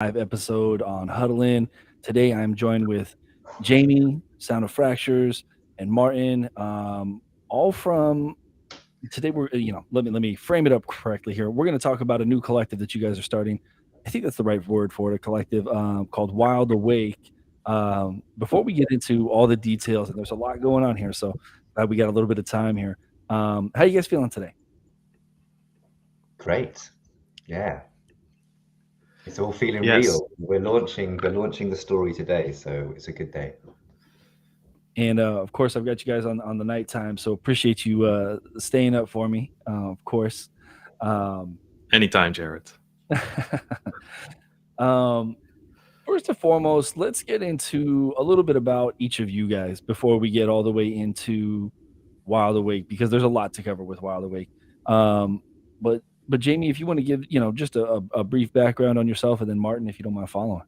live episode on Huddle In. Today I'm joined with Jamie, Sound of Fractures, and Martin. All from today. Let me frame it up correctly here. We're going to talk about a new collective that you guys are starting. I think that's the right word for it. A collective called Wild Awake. Before we get into all the details, and there's a lot going on here, so we got a little bit of time here. How you guys feeling today? Great. Yeah. It's all feeling Yes. real. We're launching the story today, so it's a good day. And of course, I've got you guys on the nighttime, so appreciate you staying up for me. Of course. Um, Anytime, Jared. um, First and foremost, let's get into a little bit about each of you guys before we get all the way into Wild Awake, because there's a lot to cover with Wild Awake. Um, but Jamie, if you want to give just a brief background on yourself, and then Martin, if you don't mind following.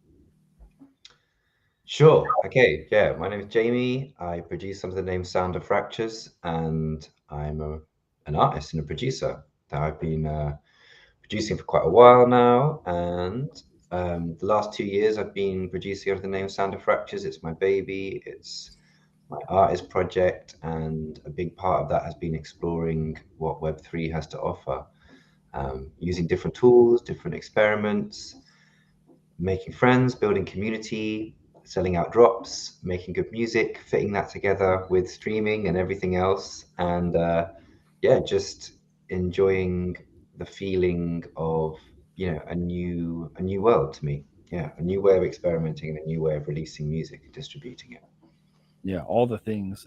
Sure. Okay. Yeah. My name is Jamie. I produce under the name Sound of Fractures, and an artist and a producer that I've been producing for quite a while now. And the last 2 years, I've been producing under the name Sound of Fractures. It's my baby. It's my artist project, and a big part of that has been exploring what Web3 has to offer, using different tools, different experiments, making friends, building community, selling out drops, making good music, fitting that together with streaming and everything else, and yeah, just enjoying the feeling of a new world to me. Yeah, a new way of experimenting and a new way of releasing music and distributing it. Yeah, all the things.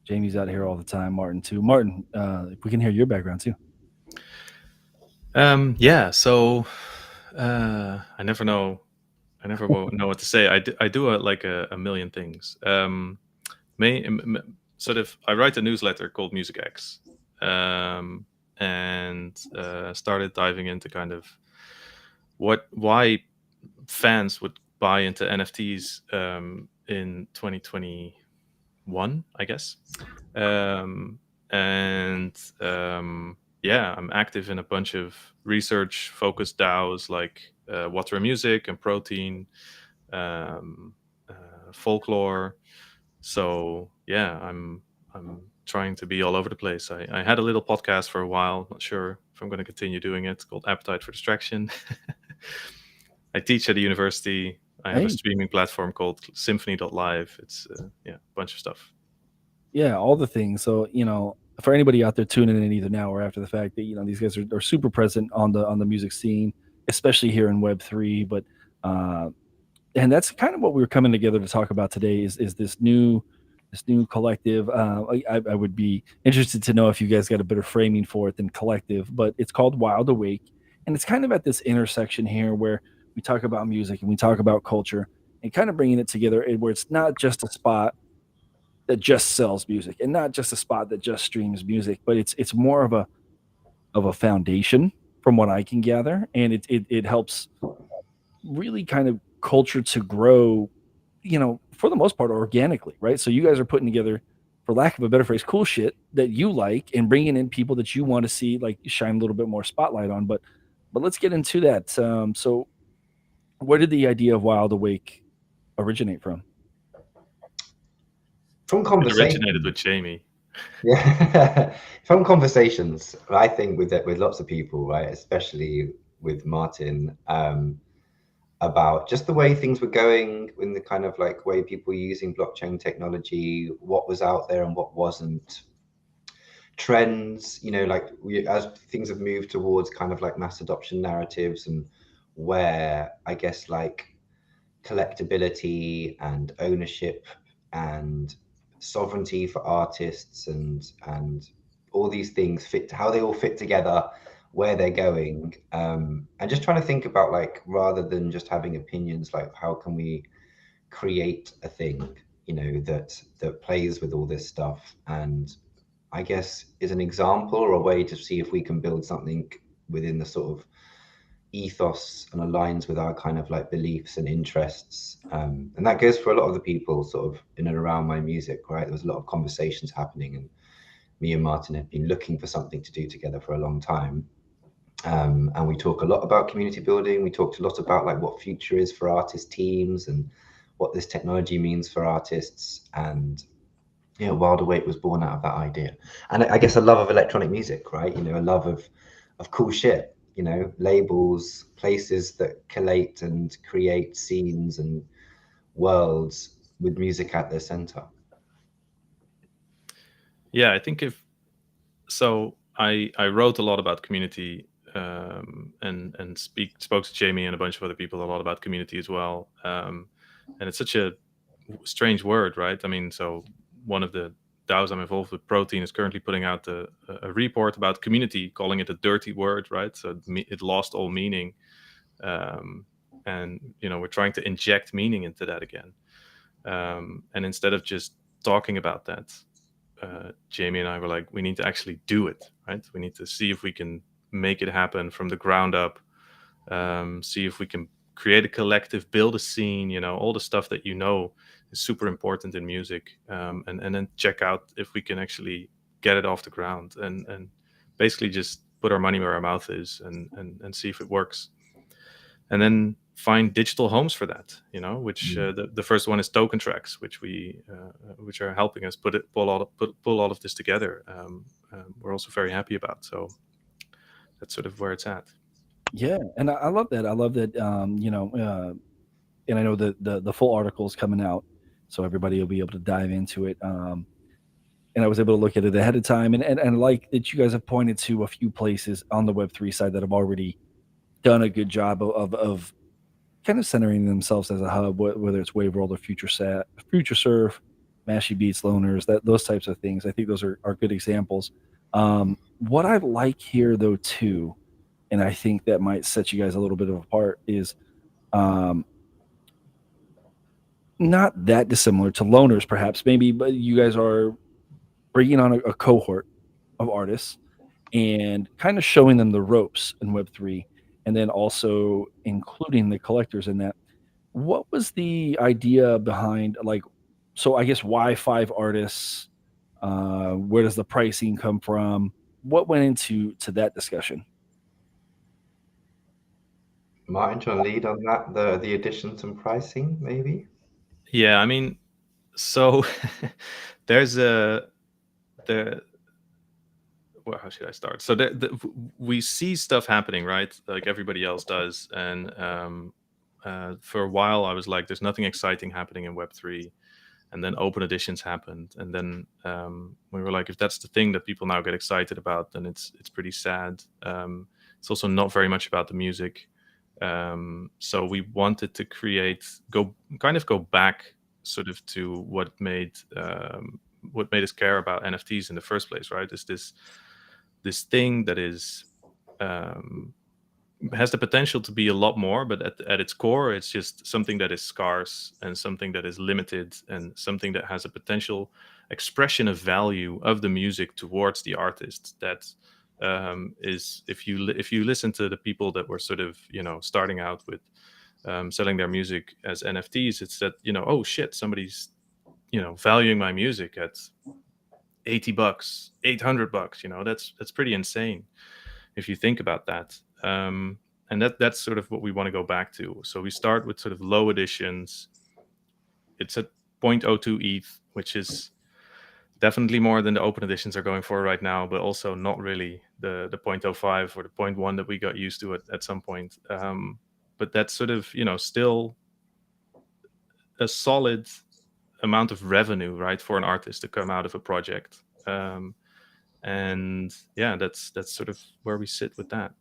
Jamie's out here all the time. Martin too. Martin, if we can hear your background too. Yeah. So I never know. I never know what to say. I do a million things. Sort of. I write a newsletter called Music X, and started diving into kind of why fans would buy into NFTs in 2021, I guess. And yeah, I'm active in a bunch of research focused DAOs like Water and Music and Protein, um, Folklore. So yeah, I'm trying to be all over the place. I had a little podcast for a while. Not sure if I'm going to continue doing it. It's called Appetite for Distraction. I teach at a university. I have a Hey, streaming platform called Symphony.live. It's yeah, a bunch of stuff. yeah, all the things. So for anybody out there tuning in either now or after the fact, that these guys are super present on the music scene, especially here in Web3. But uh, and that's kind of what we were coming together to talk about today. Is this new collective? I would be interested to know if you guys got a better framing for it than collective, but it's called Wild Awake, and it's kind of at this intersection here where we talk about music and we talk about culture and kind of bringing it together, where it's not just a spot that just sells music and not just a spot that just streams music, but it's more of a foundation from what I can gather, and it helps really kind of culture to grow, for the most part organically, right? So you guys are putting together, for lack of a better phrase, cool shit that you like and bringing in people that you want to see like shine a little bit more spotlight on. But let's get into that. So where did the idea of Wild Awake originate from? From It originated conversation. with Jamie. Yeah, from conversations, I think with lots of people, right, especially with Martin, about just the way things were going in the kind of like way people were using blockchain technology, what was out there and what wasn't, trends, like as things have moved towards kind of like mass adoption narratives, and where I guess like collectability and ownership and sovereignty for artists and all these things fit, how they all fit together, where they're going, and just trying to think about, like, rather than just having opinions, like how can we create a thing, that plays with all this stuff, and I guess is an example or a way to see if we can build something within the sort of ethos and aligns with our kind of like beliefs and interests. And that goes for a lot of the people sort of in and around my music, right? There was a lot of conversations happening, and me and Martin had been looking for something to do together for a long time. And we talk a lot about community building. We talked a lot about like what future is for artist teams and what this technology means for artists. And Wild Awake was born out of that idea. And I guess a love of electronic music, right? A love of cool shit, labels, places that collate and create scenes and worlds with music at their center. Yeah, I think I wrote a lot about community, and spoke to Jamie and a bunch of other people a lot about community as well. And it's such a strange word, right? I mean, so one of the DAOs I'm involved with, Protein, is currently putting out a report about community, calling it a dirty word, right? So it lost all meaning, and we're trying to inject meaning into that again. And instead of just talking about that, Jamie and I were like, we need to actually do it, right? We need to see if we can make it happen from the ground up. See if we can create a collective, build a scene, all the stuff that is super important in music, and then check out if we can actually get it off the ground, and basically just put our money where our mouth is, and see if it works. And then find digital homes for that, which the first one is Token Tracks, which are helping us pull all of this together. We're also very happy about. So that's sort of where it's at. Yeah, and I love that. I love that. And I know that the full article is coming out, so everybody will be able to dive into it. And I was able to look at it ahead of time, and like that, you guys have pointed to a few places on the Web3 side that have already done a good job of kind of centering themselves as a hub, whether it's Waveworld or FutureSurf, Mashy Beats, Loners, those types of things. I think those are good examples. What I like here, though, too, and I think that might set you guys a little bit apart, is not that dissimilar to Loners, perhaps, maybe, but you guys are bringing on a cohort of artists and kind of showing them the ropes in Web3, and then also including the collectors in that. What was the idea behind, like, so I guess why 5 artists? Where does the pricing come from? What went into that discussion? Martin, do you want to lead on that? The additions and pricing, maybe? Yeah, I mean, so there's well, how should I start? So we see stuff happening, right? Like everybody else does. And for a while, I was like, there's nothing exciting happening in Web3. And then open editions happened. And then we were like, if that's the thing that people now get excited about, then it's pretty sad. It's also not very much about the music. So we wanted to go back sort of to what made us care about NFTs in the first place, right? Is this thing that is has the potential to be a lot more, but at its core, it's just something that is scarce and something that is limited and something that has a potential expression of value of the music towards the artist. That is, if you listen to the people that were sort of starting out with selling their music as NFTs, it's that oh shit, somebody's valuing my music at $80, $800. That's pretty insane if you think about that. And that's sort of what we want to go back to. So we start with sort of low editions. It's at 0.02 ETH, which is definitely more than the open editions are going for right now, but also not really the 0.05 or the 0.1 that we got used to at some point. But that's sort of still a solid amount of revenue, right, for an artist to come out of a project. And yeah, that's sort of where we sit with that.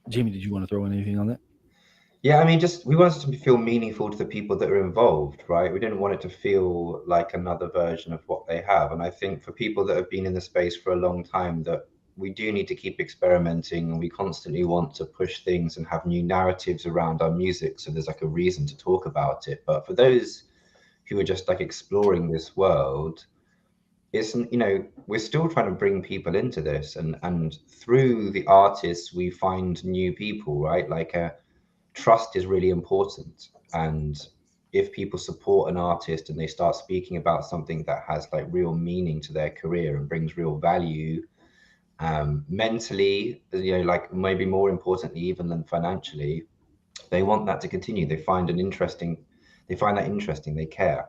Jamie, did you want to throw in anything on that? Yeah, I mean, we wanted it to feel meaningful to the people that are involved, right? We didn't want it to feel like another version of what they have. And I think for people that have been in the space for a long time, that we do need to keep experimenting, and we constantly want to push things and have new narratives around our music. So there's like a reason to talk about it. But for those who are just like exploring this world, it's we're still trying to bring people into this, and through the artists we find new people, right? Like trust is really important, and if people support an artist and they start speaking about something that has like real meaning to their career and brings real value, mentally, like maybe more importantly even than financially, they want that to continue. They find that interesting. They care.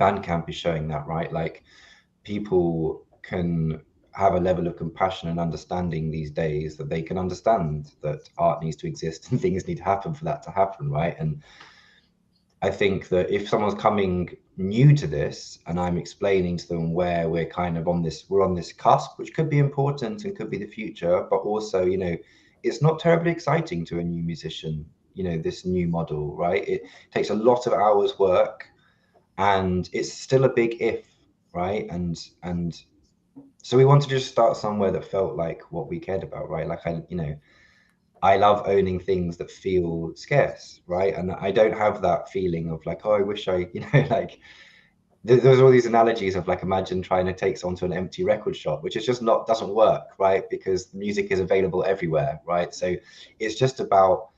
Bandcamp is showing that, right? Like, people can have a level of compassion and understanding these days, that they can understand that art needs to exist and things need to happen for that to happen, right? And I think that if someone's coming new to this and I'm explaining to them where we're kind of on this cusp, which could be important and could be the future, but also, it's not terribly exciting to a new musician, this new model, right? It takes a lot of hours work, and it's still a big if, right? And so we wanted to just start somewhere that felt like what we cared about, right? Like, I love owning things that feel scarce, right? And I don't have that feeling of like, oh, I wish I, like, there's all these analogies of like, imagine trying to take someone to an empty record shop, which is just doesn't work, right? Because music is available everywhere, right? So it's just about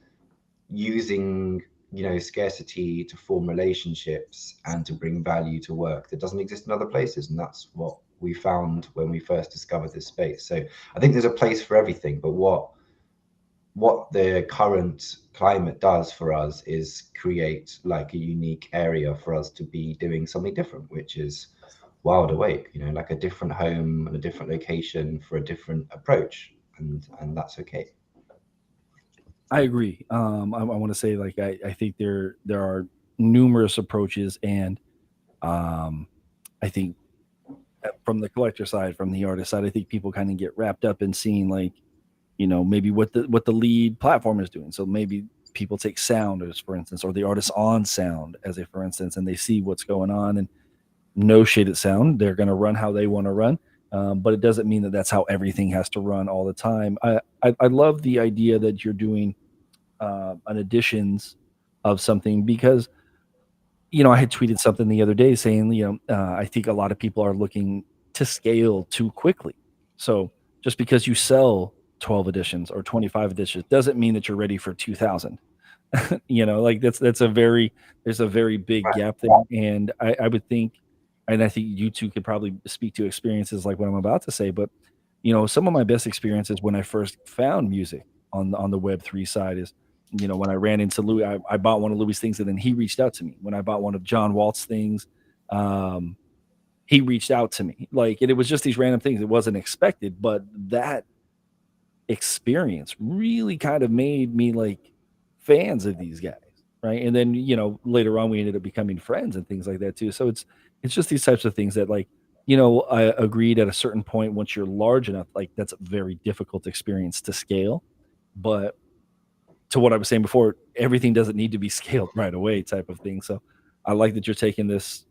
using, scarcity to form relationships and to bring value to work that doesn't exist in other places. And that's what we found when we first discovered this space. So I think there's a place for everything, but what the current climate does for us is create like a unique area for us to be doing something different, which is Wild Awake, like a different home and a different location for a different approach, and that's okay. I agree. I want to say, like, I think there are numerous approaches, and I think from the collector side, from the artist side, I think people kind of get wrapped up in seeing, like, maybe what the lead platform is doing. So maybe people take sound as for instance, or the artist on sound as a for instance, and they see what's going on, and no shade at sound, they're going to run how they want to run. But it doesn't mean that that's how everything has to run all the time. I love the idea that you're doing an additions of something, because I had tweeted something the other day saying, I think a lot of people are looking to scale too quickly. So just because you sell 12 editions or 25 editions doesn't mean that you're ready for 2000. Like there's a very big gap there. And I would think, and I think you two could probably speak to experiences like what I'm about to say, but some of my best experiences when I first found music on the Web3 side is, when I ran into Louis, I bought one of Louis' things, and then he reached out to me. When I bought one of John Walt's things, he reached out to me. Like, and it was just these random things. It wasn't expected, but that experience really kind of made me like fans of these guys, right? And then later on we ended up becoming friends and things like that too. So it's just these types of things that, like, I agreed at a certain point, once you're large enough, like, that's a very difficult experience to scale. But to what I was saying before, everything doesn't need to be scaled right away, type of thing. So I like that you're taking this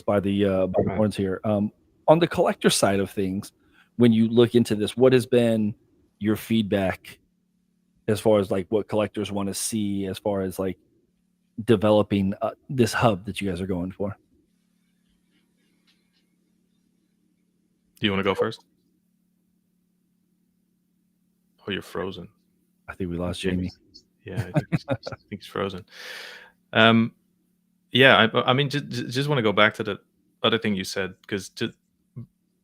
by the horns here. On the collector side of things, when you look into this, what has been your feedback as far as like what collectors want to see, as far as like developing this hub that you guys are going for? Do you want to go first? Oh, you're frozen. I think we lost Jamie. Yeah, I think he's frozen. Yeah, I mean, just want to go back to the other thing you said, because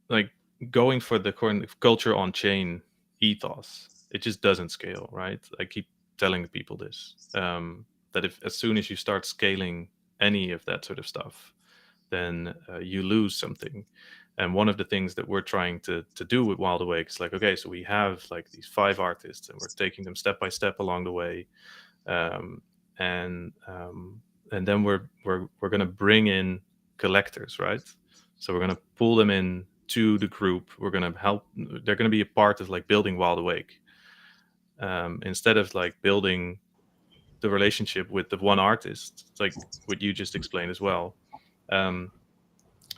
like going for the culture on chain ethos, it just doesn't scale, right? I keep telling people this, that if as soon as you start scaling any of that sort of stuff, then you lose something. And one of the things that we're trying to do with Wild Awake is like, okay, so we have like these 5 artists, and we're taking them step by step along the way, and then we're going to bring in collectors, right? So we're going to pull them in to the group. We're going to help. They're going to be a part of like building Wild Awake, instead of like building the relationship with the one artist. It's like what you just explained as well.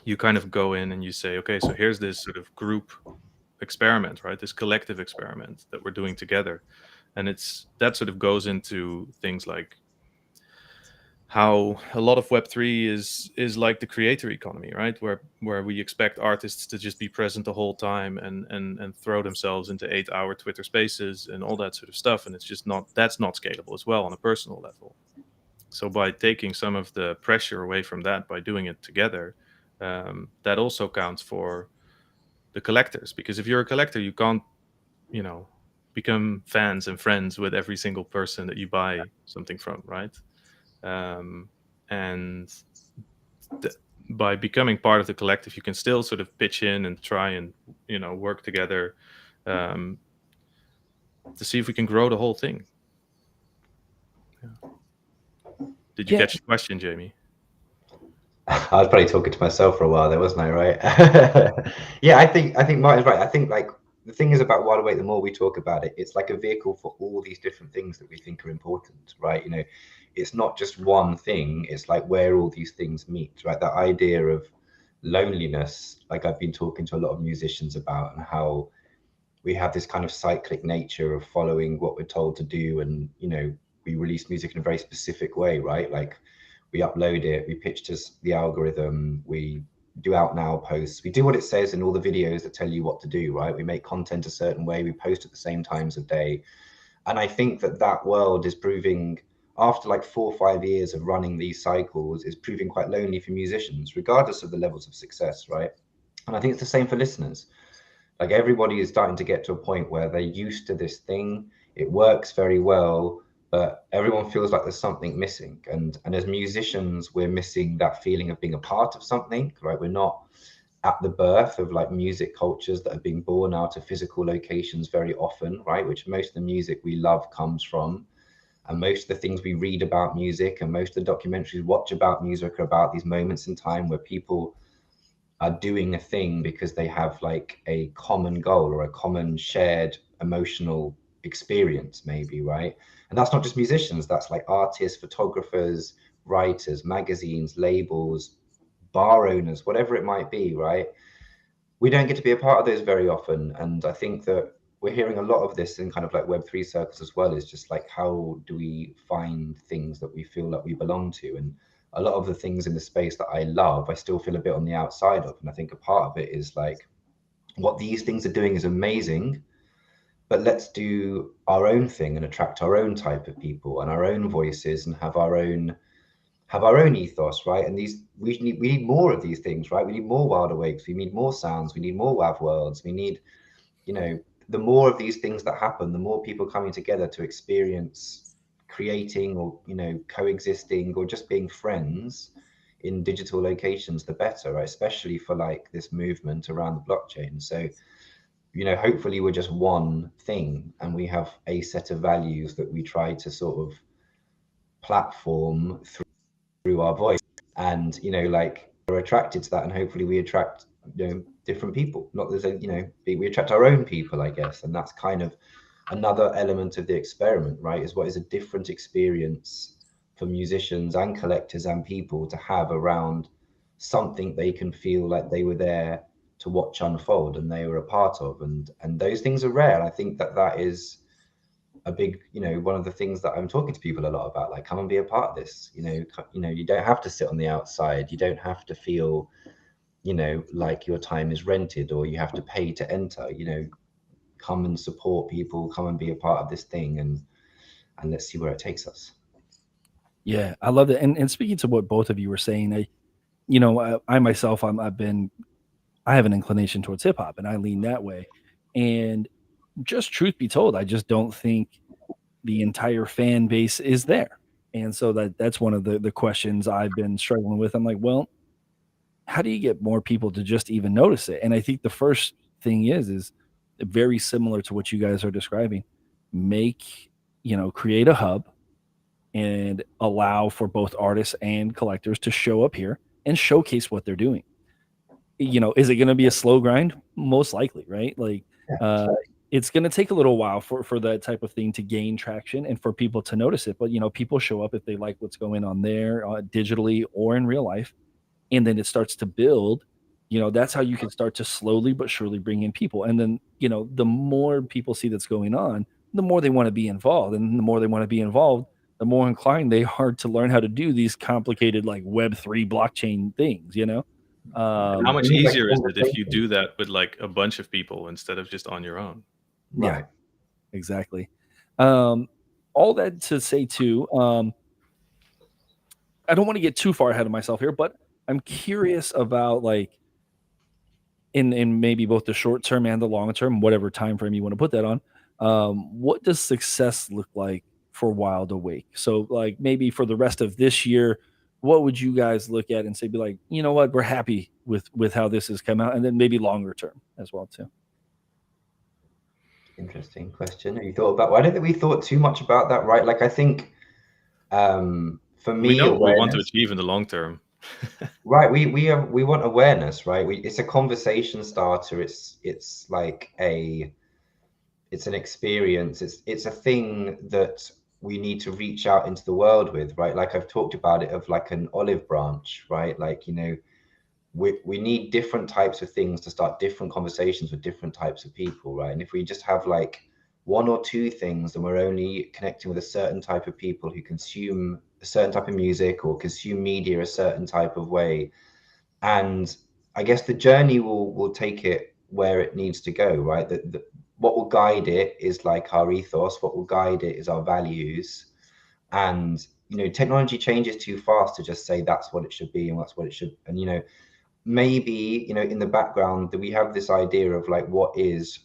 You kind of go in and you say, okay, so here's this sort of group experiment, right? This collective experiment that we're doing together. And that sort of goes into things like how a lot of Web3 is like the creator economy, right? Where we expect artists to just be present the whole time and throw themselves into 8-hour Twitter spaces and all that sort of stuff. And that's not scalable as well on a personal level. So by taking some of the pressure away from that, by doing it together, that also counts for the collectors, because if you're a collector, you can't, you know, become fans and friends with every single person that you buy something from, right? And by becoming part of the collective, you can still sort of pitch in and try and, you know, work together to see if we can grow the whole thing. Yeah. Did you catch the question, Jamie? I was probably talking to myself for a while there, wasn't I? Right? Yeah, I think Martin's right. I think like the thing is about Wide Awake, the more we talk about it, it's like a vehicle for all these different things that we think are important, right? You know, it's not just one thing. It's like where all these things meet, right? That idea of loneliness, like I've been talking to a lot of musicians about, and how we have this kind of cyclic nature of following what we're told to do, and you know, we release music in a very specific way, right? Like we upload it, we pitch to the algorithm, we do out now posts, we do what it says in all the videos that tell you what to do, right? We make content a certain way, we post at the same times of day. And I think that that world is proving, after like 4 or 5 years of running these cycles, is proving quite lonely for musicians, regardless of the levels of success, right? And I think it's the same for listeners. Like everybody is starting to get to a point where they're used to this thing, it works very well, but everyone feels like there's something missing. And as musicians, we're missing that feeling of being a part of something, right? We're not at the birth of like music cultures that are being born out of physical locations very often, right? Which most of the music we love comes from. And most of the things we read about music and most of the documentaries we watch about music are about these moments in time where people are doing a thing because they have like a common goal or a common shared emotional experience, maybe, right? And that's not just musicians, that's like artists, photographers, writers, magazines, labels, bar owners, whatever it might be, right? We don't get to be a part of those very often. And I think that we're hearing a lot of this in kind of like Web3 circles as well, is just like, how do we find things that we feel like we belong to? And a lot of the things in the space that I love, I still feel a bit on the outside of. And I think a part of it is like, what these things are doing is amazing, but let's do our own thing and attract our own type of people and our own voices and have our own ethos, right? And these we need more of these things, right? We need more Wild Awakes, we need more sounds, we need more WAV worlds, we need, you know, the more of these things that happen, the more people coming together to experience creating or, you know, coexisting or just being friends in digital locations, the better, right? Especially for like this movement around the blockchain. So, you know, hopefully we're just one thing and we have a set of values that we try to sort of platform through our voice, and you know, like we're attracted to that, and hopefully we attract, you know, different people. Not there's a, you know, we attract our own people, I guess. And that's kind of another element of the experiment, right? Is what is a different experience for musicians and collectors and people to have around something they can feel like they were there to watch unfold and they were a part of. And those things are rare. And I think that that is a big, you know, one of the things that I'm talking to people a lot about, like, come and be a part of this. You know, you don't have to sit on the outside. You don't have to feel, you know, like your time is rented or you have to pay to enter. You know, come and support people, come and be a part of this thing, and let's see where it takes us. Yeah, I love it. And speaking to what both of you were saying, I myself, I have an inclination towards hip hop, and I lean that way. And just truth be told, I just don't think the entire fan base is there. And so that's one of the questions I've been struggling with. I'm like, well, how do you get more people to just even notice it? And I think the first thing is very similar to what you guys are describing. Create a hub and allow for both artists and collectors to show up here and showcase what they're doing. You know, is it going to be a slow grind? Most likely, right? Like, it's going to take a little while for that type of thing to gain traction and for people to notice it. But, you know, people show up if they like what's going on there digitally or in real life. And then it starts to build. You know, that's how you can start to slowly but surely bring in people. And then, you know, the more people see that's going on, the more they want to be involved. And the more they want to be involved, the more inclined they are to learn how to do these complicated, like Web3 blockchain things, you know? How much easier is it if you do that with like a bunch of people instead of just on your own? Right. Yeah, exactly. All that to say too, I don't want to get too far ahead of myself here, but I'm curious about, like, in maybe both the short term and the long term, whatever time frame you want to put that on, what does success look like for Wild Awake? So, like maybe for the rest of this year, what would you guys look at and say, be like, you know what, we're happy with how this has come out, and then maybe longer term as well too. Interesting question. Have you thought about? Well, I don't think we thought too much about that, right? Like, I think for me, We know what we want to awareness, achieve in the long term. right? We want awareness, right? It's a conversation starter. It's like it's an experience. It's a thing that we need to reach out into the world with, right? Like I've talked about it of like an olive branch, right? Like, you know, we need different types of things to start different conversations with different types of people, right? And if we just have like one or two things, then we're only connecting with a certain type of people who consume a certain type of music or consume media a certain type of way. And I guess the journey will take it where it needs to go, right? What will guide it is like our ethos. What will guide it is our values. And you know, technology changes too fast to just say that's what it should be and that's what it should. And you know, maybe, you know, in the background that we have this idea of like what is,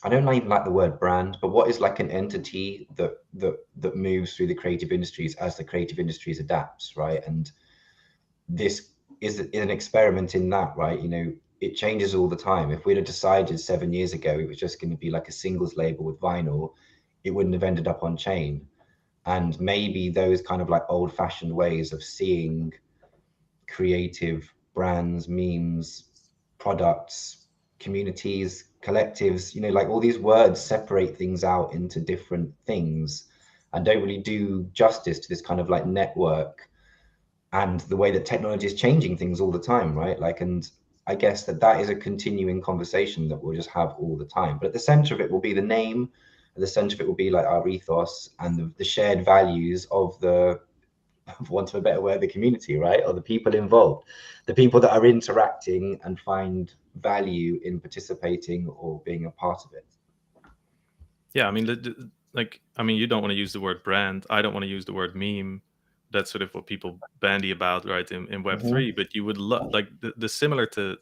I don't even like the word brand, but what is like an entity that moves through the creative industries as the creative industries adapts, right? And this is an experiment in that, right? You know, it changes all the time. If we'd have decided 7 years ago it was just going to be like a singles label with vinyl, it wouldn't have ended up on chain. And maybe those kind of like old-fashioned ways of seeing creative brands, memes, products, communities, collectives, you know, like all these words separate things out into different things and don't really do justice to this kind of like network and the way that technology is changing things all the time, right? Like, and I guess that is a continuing conversation that we'll just have all the time. But at the center of it will be the name, at the center of it will be like our ethos and the shared values of the, for want of a better word, the community, right? Or the people involved, the people that are interacting and find value in participating or being a part of it. Yeah, I mean, you don't want to use the word brand. I don't want to use the word meme. That's sort of what people bandy about, right, in Web3. But you would love, like, the similar to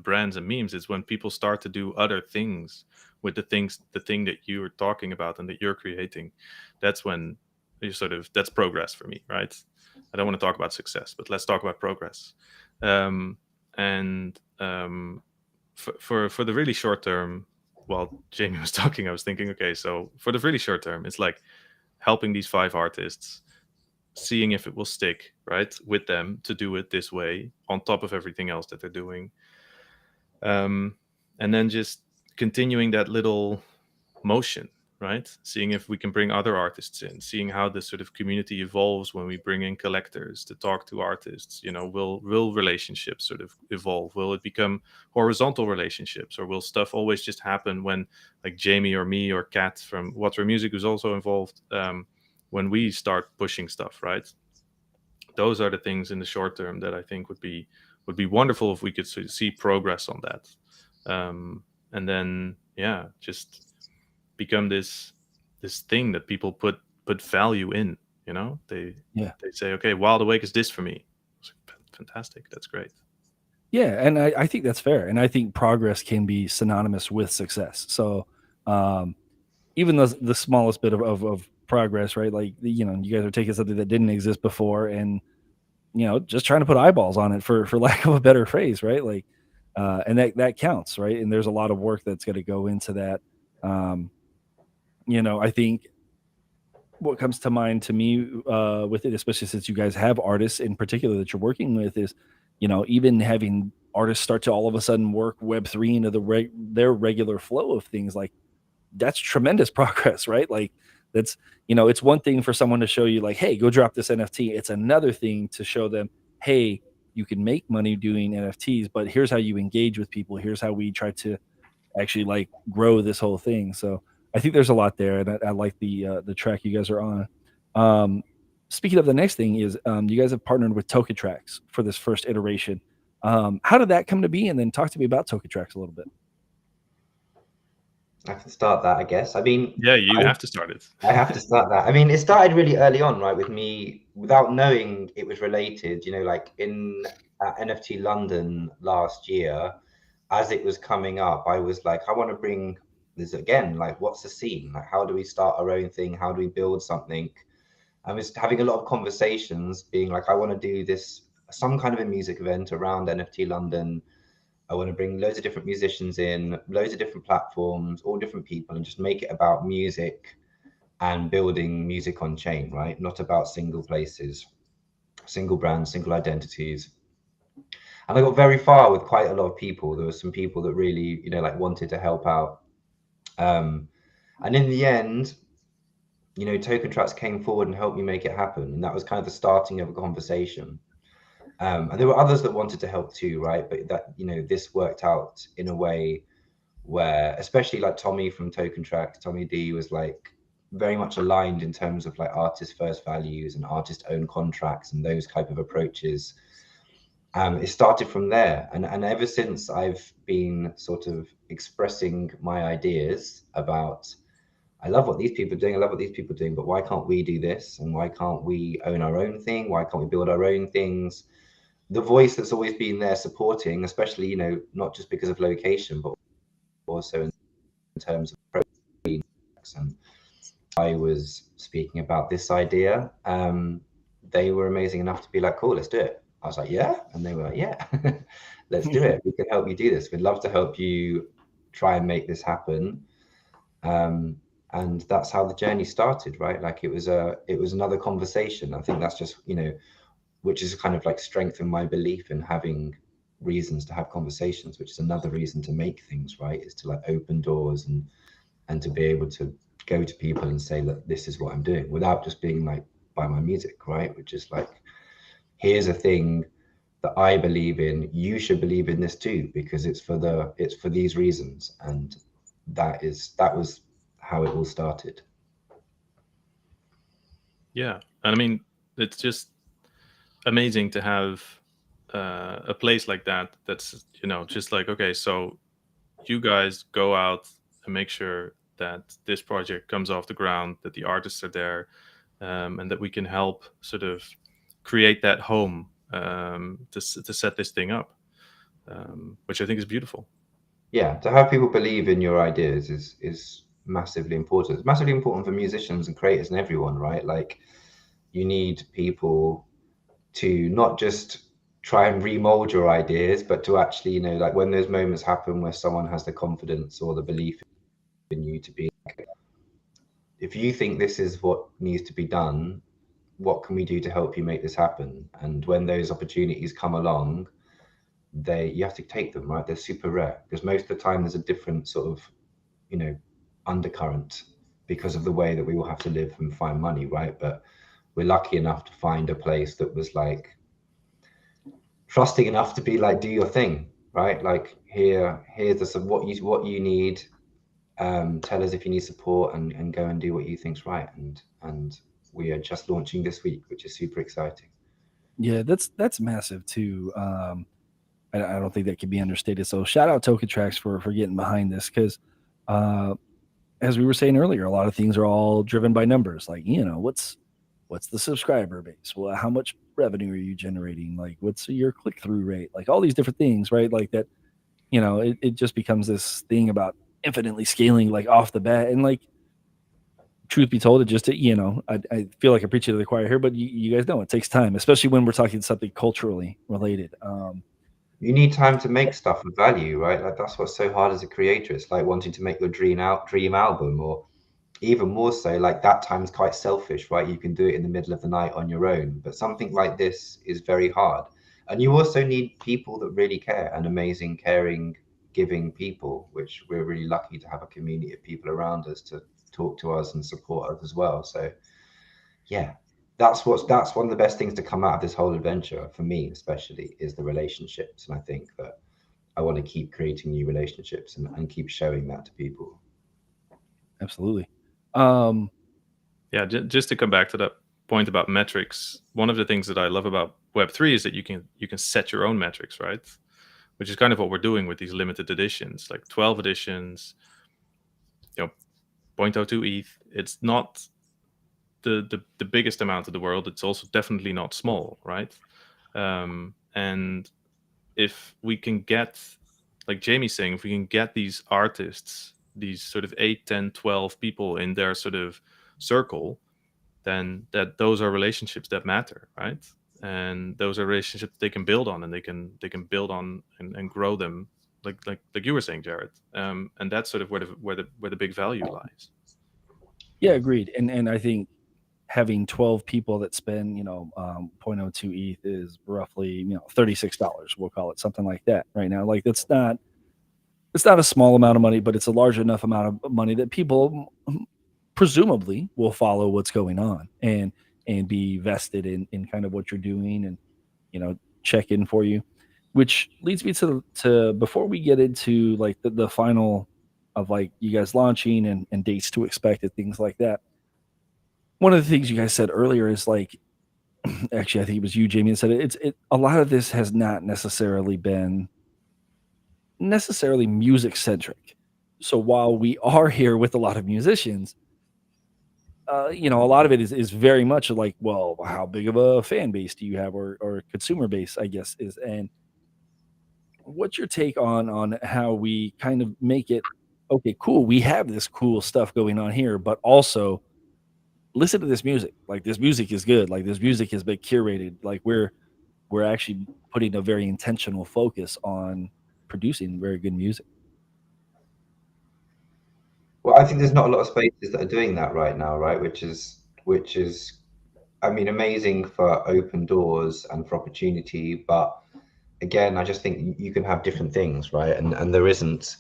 brands and memes is when people start to do other things with the thing that you are talking about and that you're creating. That's when that's progress for me, right? I don't want to talk about success, but let's talk about progress. For the really short term, while Jamie was talking, I was thinking, okay, so for the really short term, it's like helping these 5 artists, seeing if it will stick, right, with them to do it this way on top of everything else that they're doing. And then just continuing that little motion, right? Seeing if we can bring other artists in, seeing how this sort of community evolves when we bring in collectors to talk to artists. You know, will relationships sort of evolve? Will it become horizontal relationships, or will stuff always just happen when, like, Jamie or me or Kat from Water Music, who's also involved, when we start pushing stuff, right? Those are the things in the short term that I think would be wonderful if we could see progress on that. And then, yeah, just become this thing that people put value in, you know. They say, okay, Wild Awake is this for me. Fantastic, that's great. Yeah, and I think that's fair, and I think progress can be synonymous with success. So even the smallest bit of progress, right? Like, you know, you guys are taking something that didn't exist before and, you know, just trying to put eyeballs on it, for lack of a better phrase, right? Like, and that counts, right? And there's a lot of work that's going to go into that. You know, I think what comes to mind to me with it, especially since you guys have artists in particular that you're working with, is, you know, even having artists start to all of a sudden work Web3 into their regular flow of things, like, that's tremendous progress, right? Like, that's, you know, it's one thing for someone to show you, like, hey, go drop this NFT. It's another thing to show them, hey, you can make money doing NFTs, but here's how you engage with people. Here's how we try to actually, like, grow this whole thing. So I think there's a lot there, and I like the track you guys are on. Speaking of the next thing is, you guys have partnered with Tokentrax for this first iteration. How did that come to be? And then talk to me about Tokentrax a little bit. I can start that, I guess. I mean, yeah, you have to start it. I have to start that. I mean, it started really early on, right, with me, without knowing it was related, you know, like in NFT London last year, as it was coming up, I was like, I want to bring this again. Like, what's the scene? Like, how do we start our own thing? How do we build something? I was having a lot of conversations, being like, I want to do this, some kind of a music event around NFT London. I want to bring loads of different musicians in, loads of different platforms, all different people, and just make it about music and building music on chain, right? Not about single places, single brands, single identities. And I got very far with quite a lot of people. There were some people that really, you know, like wanted to help out. And in the end, you know, Token Tracks came forward and helped me make it happen. And that was kind of the starting of a conversation. And there were others that wanted to help too, right? But that, you know, this worked out in a way where, especially like Tommy from Token Tracks, Tommy D was like very much aligned in terms of like artist first values and artist owned contracts and those type of approaches. It started from there. And ever since I've been sort of expressing my ideas about, I love what these people are doing, I love what these people are doing, but why can't we do this? And why can't we own our own thing? Why can't we build our own things? The voice that's always been there supporting, especially, you know, not just because of location, but also in terms of protein. And I was speaking about this idea. They were amazing enough to be like, cool, let's do it. I was like, yeah. And they were like, yeah, let's do it. We can help you do this. We'd love to help you try and make this happen. And that's how the journey started, right? Like it was another conversation. I think that's just, you know, which is kind of like strengthened my belief in having reasons to have conversations, which is another reason to make things, right? Is to like open doors and to be able to go to people and say, look, this is what I'm doing, without just being like, buy my music, right? Which is like, here's a thing that I believe in. You should believe in this too, because it's for these reasons. And that was how it all started. Yeah, and I mean, it's just amazing to have a place like that. That's, you know, just like, okay, so you guys go out and make sure that this project comes off the ground, that the artists are there, and that we can help sort of create that home to set this thing up, which I think is beautiful. Yeah, to have people believe in your ideas is massively important. It's massively important for musicians and creators and everyone, right? Like you need people to not just try and remold your ideas, but to actually, you know, like when those moments happen where someone has the confidence or the belief in you to be like, if you think this is what needs to be done, what can we do to help you make this happen? And when those opportunities come along, you have to take them, right? They're super rare because most of the time there's a different sort of, you know, undercurrent because of the way that we all have to live and find money, right? But we're lucky enough to find a place that was like trusting enough to be like, do your thing, right? Like here's what you need. Tell us if you need support and go and do what you think's right. And we are just launching this week, which is super exciting. Yeah, that's massive too. I don't think that can be understated. So shout out Token Tracks for getting behind this, because as we were saying earlier, a lot of things are all driven by numbers. Like, you know, what's the subscriber base? Well, how much revenue are you generating? Like, what's your click-through rate? Like all these different things, right? Like that, you know, it just becomes this thing about infinitely scaling like off the bat. And like, truth be told, it just, you know, I feel like I preach to the choir here, but you guys know it takes time, especially when we're talking something culturally related. You need time to make stuff of value, right? Like that's what's so hard as a creator. It's like wanting to make your dream album, or even more so, like that time's quite selfish, right? You can do it in the middle of the night on your own, but something like this is very hard. And you also need people that really care, and amazing, caring, giving people, which we're really lucky to have a community of people around us to talk to us and support us as well. So yeah, that's one of the best things to come out of this whole adventure for me, especially, is the relationships. And I think that I want to keep creating new relationships and keep showing that to people. Absolutely. Yeah, just to come back to that point about metrics, one of the things that I love about Web3 is that you can set your own metrics, right? Which is kind of what we're doing with these limited editions, like 12 editions, you know, 0.02 ETH. It's not the biggest amount of the world. It's also definitely not small, right? And if we can get like Jamie's saying, if we can get these artists, these sort of 8, 10, 12 people in their sort of circle, then those are relationships that matter, right? And those are relationships they can build on, and they can build on and grow them, like you were saying, Jared. And that's sort of where the big value lies. Yeah, agreed. And I think having 12 people that spend 0.02 ETH is roughly $36. We'll call it something like that right now. Like it's not a small amount of money, but it's a large enough amount of money that people presumably will follow what's going on and be vested in kind of what you're doing and check in for you, which leads me to before we get into like the final of like you guys launching and dates to expect and things like that. One of the things you guys said earlier is like, actually, I think it was you, Jamie, that said it. A lot of this has not necessarily been music centric. So while we are here with a lot of musicians, a lot of it is very much like, well, how big of a fan base do you have, or consumer base, I guess is. And what's your take on how we kind of make it okay, cool? We have this cool stuff going on here, but also listen to this music. Like this music is good. Like this music has been curated. Like we're actually putting a very intentional focus on producing very good music. Well, I think there's not a lot of spaces that are doing that right now, right? Which is, I mean, amazing for open doors and for opportunity. But again, I just think you can have different things, right? And there isn't.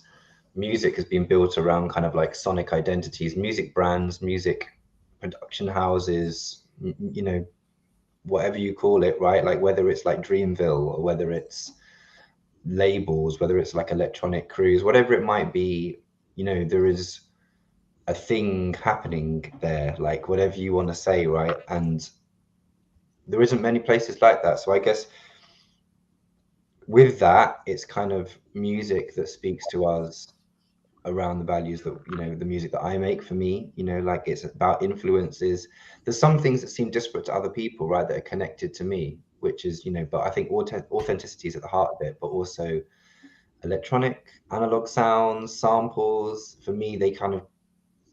Music has been built around kind of like sonic identities, music brands, music production houses, whatever you call it, right? Like whether it's like Dreamville or whether it's labels, whether it's like Electronic Cruise, whatever it might be, there is a thing happening there, like whatever you want to say, right? And there isn't many places like that. So I guess with that, it's kind of music that speaks to us around the values that the music that I make. For me, like it's about influences. There's some things that seem disparate to other people, right, that are connected to me, which is but I think authenticity is at the heart of it, but also electronic, analog sounds, samples. For me, they kind of,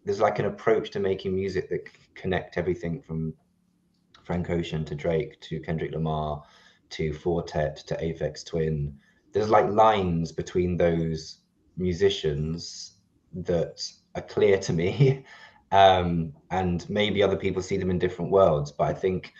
there's like an approach to making music that connect everything from Frank Ocean to Drake to Kendrick Lamar to Four Tet to Aphex Twin. There's like lines between those musicians that are clear to me, and maybe other people see them in different worlds. But I think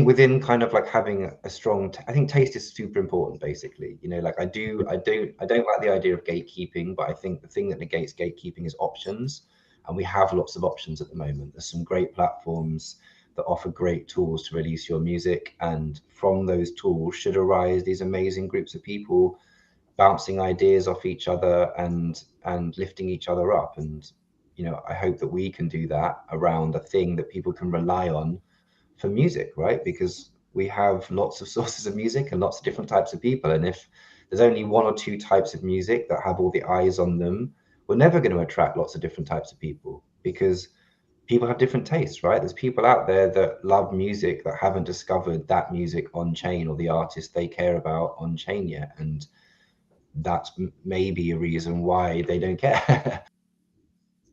within kind of like having a strong, I think taste is super important, basically. Like I don't like the idea of gatekeeping, but I think the thing that negates gatekeeping is options, and we have lots of options at the moment. There's some great platforms that offer great tools to release your music, and from those tools should arise these amazing groups of people bouncing ideas off each other and lifting each other up. And I hope that we can do that around a thing that people can rely on for music, right? Because we have lots of sources of music and lots of different types of people, and if there's only one or two types of music that have all the eyes on them, we're never going to attract lots of different types of people, because people have different tastes, right? There's people out there that love music that haven't discovered that music on chain or the artist they care about on chain yet, and that's maybe a reason why they don't care.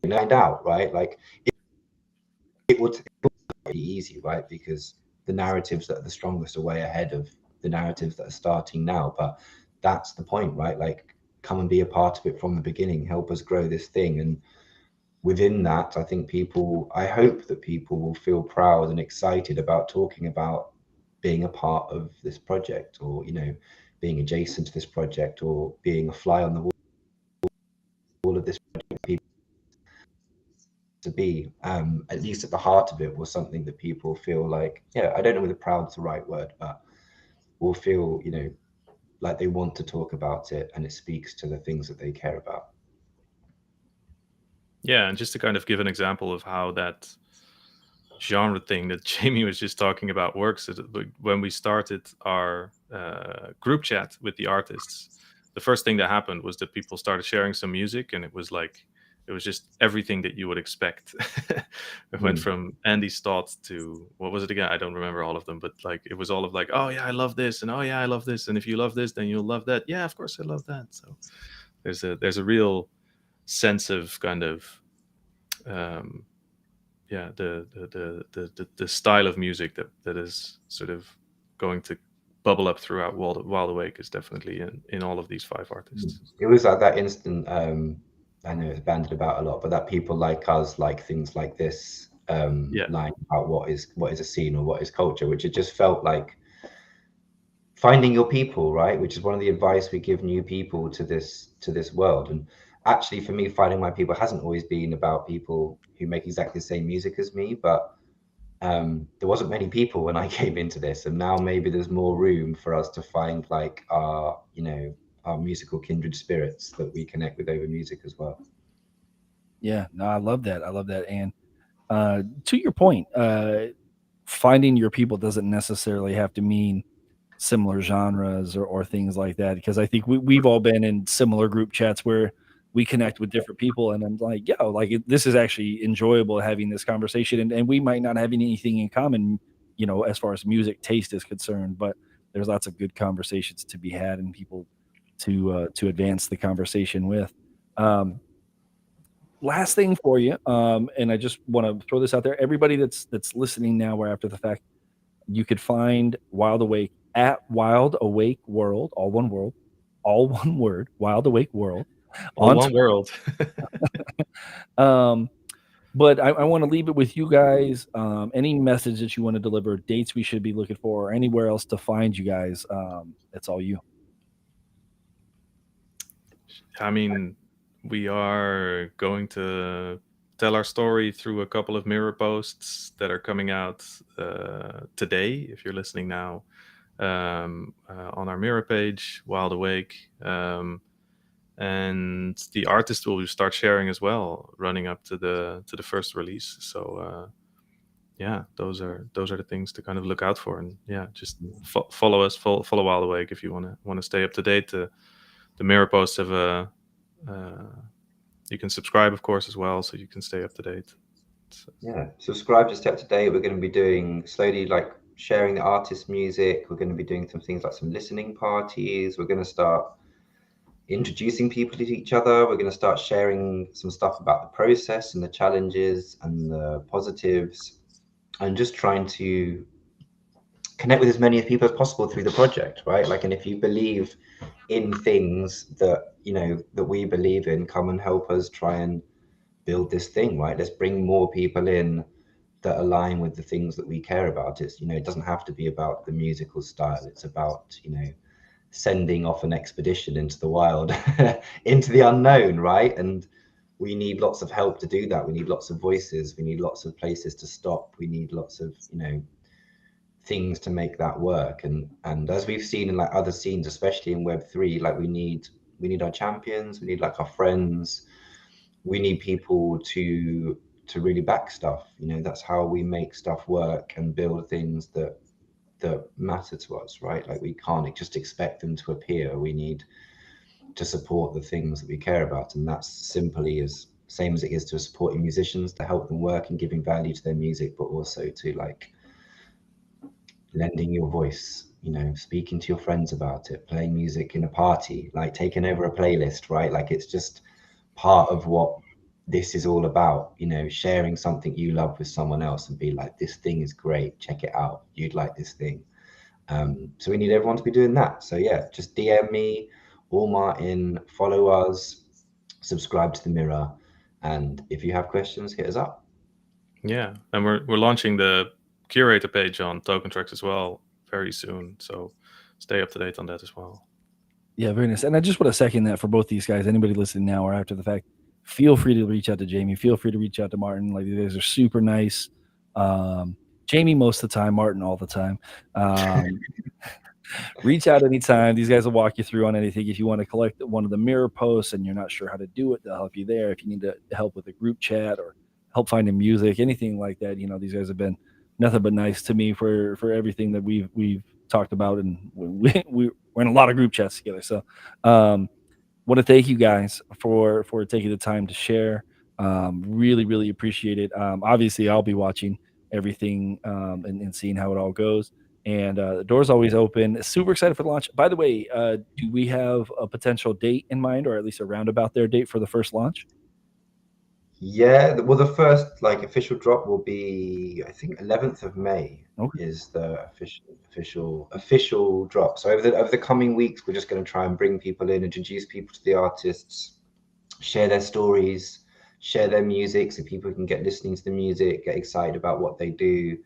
Find out, right? Like it would be easy, right? Because the narratives that are the strongest are way ahead of the narratives that are starting now. But that's the point, right? Like come and be a part of it from the beginning, help us grow this thing. And within that, I hope that people will feel proud and excited about talking about being a part of this project, or being adjacent to this project, or being a fly on the wall of this project. To be at least at the heart of it was something that people feel like, I don't know whether proud's the right word, but will feel like they want to talk about it, and it speaks to the things that they care about. Yeah, and just to kind of give an example of how that genre thing that Jamie was just talking about works, when we started our group chat with the artists, the first thing that happened was that people started sharing some music, and it was like it was just everything that you would expect. It went Mm. from Andy's thoughts to what was it again? I don't remember all of them, but like it was all of like, oh yeah, I love this, and oh yeah, I love this, and if you love this, then you'll love that. Yeah, of course I love that. So there's a real sense of kind of um, yeah, the style of music that is sort of going to bubble up throughout Wild Awake is definitely in all of these 5 artists. It was like that instant, I know it's bandied about a lot, but that people like us like things like this, Yeah. line about what is a scene or what is culture, which it just felt like finding your people, right? Which is one of the advice we give new people to this world. And actually, for me, finding my people hasn't always been about people who make exactly the same music as me, but there wasn't many people when I came into this, and now maybe there's more room for us to find like our musical kindred spirits that we connect with over music as well. Yeah, no, I love that. I love that. And to your point, finding your people doesn't necessarily have to mean similar genres or things like that. Because I think we've all been in similar group chats where we connect with different people, and I'm like, yeah, like this is actually enjoyable having this conversation, and we might not have anything in common, as far as music taste is concerned, but there's lots of good conversations to be had and people to advance the conversation with. Um, Last thing for you, and I just want to throw this out there. Everybody that's listening now or after the fact, you could find Wild Awake at Wild Awake World, all one word, Wild Awake World All on one world. um, but I want to leave it with you guys. Any message that you want to deliver, dates we should be looking for, or anywhere else to find you guys. It's all you. I mean, we are going to tell our story through a couple of mirror posts that are coming out today, if you're listening now, on our mirror page, Wild Awake. And the artist will start sharing as well, running up to the first release. So yeah, those are the things to kind of look out for, and yeah, just follow us, follow Wild Awake if you want to stay up to date. The mirror posts have a you can subscribe, of course, as well, so you can stay up to date. So, Yeah, subscribe to Step Today. We're going to be doing slowly, like sharing the artist's music. We're going to be doing some things like some listening parties. We're going to start introducing people to each other. We're going to start sharing some stuff about the process and the challenges and the positives, and just trying to connect with as many people as possible through the project, right? Like, and if you believe in things that that we believe in, come and help us try and build this thing, right? Let's bring more people in that align with the things that we care about. It's it doesn't have to be about the musical style. It's about sending off an expedition into the wild, into the unknown, right? And we need lots of help to do that. We need lots of voices. We need lots of places to stop. We need lots of things to make that work. And as we've seen in like other scenes, especially in Web3, like we need our champions. We need like our friends. We need people to really back stuff. That's how we make stuff work and build things that matter to us, right? Like we can't just expect them to appear. We need to support the things that we care about, and that's simply as same as it is to supporting musicians, to help them work and giving value to their music, but also to like lending your voice, speaking to your friends about it, playing music in a party, like taking over a playlist, right? Like it's just part of what this is all about, sharing something you love with someone else and be like, this thing is great, check it out, you'd like this thing. So we need everyone to be doing that. So yeah, just DM me or Martin, follow us, subscribe to the Mirror, and if you have questions, hit us up. yeah, and we're launching the curator page on Token Tracks as well very soon, so stay up to date on that as well. Yeah, very nice. And I just want to second that for both these guys. Anybody listening now or after the fact, feel free to reach out to Jamie. Feel free to reach out to Martin. Like, you guys are super nice. Jamie most of the time, Martin all the time. Reach out anytime. These guys will walk you through on anything. If you want to collect one of the mirror posts and you're not sure how to do it, they'll help you there. If you need to help with a group chat or help finding music, anything like that, these guys have been nothing but nice to me for everything that we've talked about, and we're in a lot of group chats together. So want to thank you guys for taking the time to share. Really, really appreciate it. Obviously, I'll be watching everything and seeing how it all goes. And the door's always open. Super excited for the launch. By the way, do we have a potential date in mind, or at least a roundabout their date for the first launch? Yeah, well, the first like official drop will be, I think, 11th of May Okay. is the official drop. So over the coming weeks, we're just going to try and bring people in, introduce people to the artists, share their stories, share their music, so people can get listening to the music, get excited about what they do.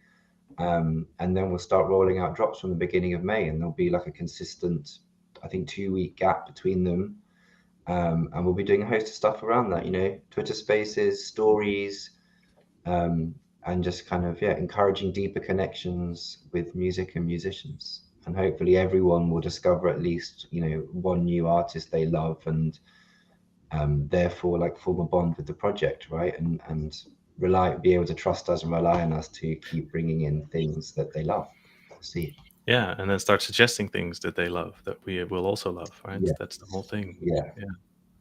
And then we'll start rolling out drops from the beginning of May, and there'll be like a consistent, I think, 2-week gap between them. And we'll be doing a host of stuff around that, Twitter Spaces, stories, and just kind of encouraging deeper connections with music and musicians. And hopefully everyone will discover at least one new artist they love, and therefore like form a bond with the project, right? And be able to trust us and rely on us to keep bringing in things that they love. See. Yeah, and then start suggesting things that they love that we will also love, right? Yeah. That's the whole thing. Yeah.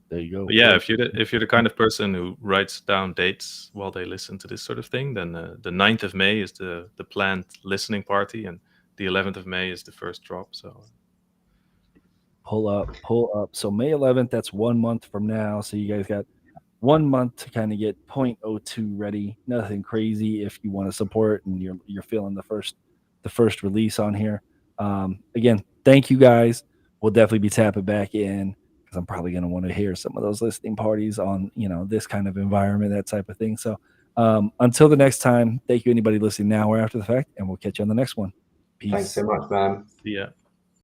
There you go. But yeah, if you're the kind of person who writes down dates while they listen to this sort of thing, then the 9th of May is the planned listening party, and the 11th of May is the first drop. So pull up. So May 11th, that's 1 month from now. So you guys got 1 month to kind of get 0.02 ready. Nothing crazy if you want to support and you're feeling the first release on here. Again, thank you guys. We'll definitely be tapping back in because I'm probably going to want to hear some of those listening parties on this kind of environment, that type of thing. So until the next time, thank you anybody listening now or after the fact, and we'll catch you on the next one. Peace. Thanks so much, man. yeah.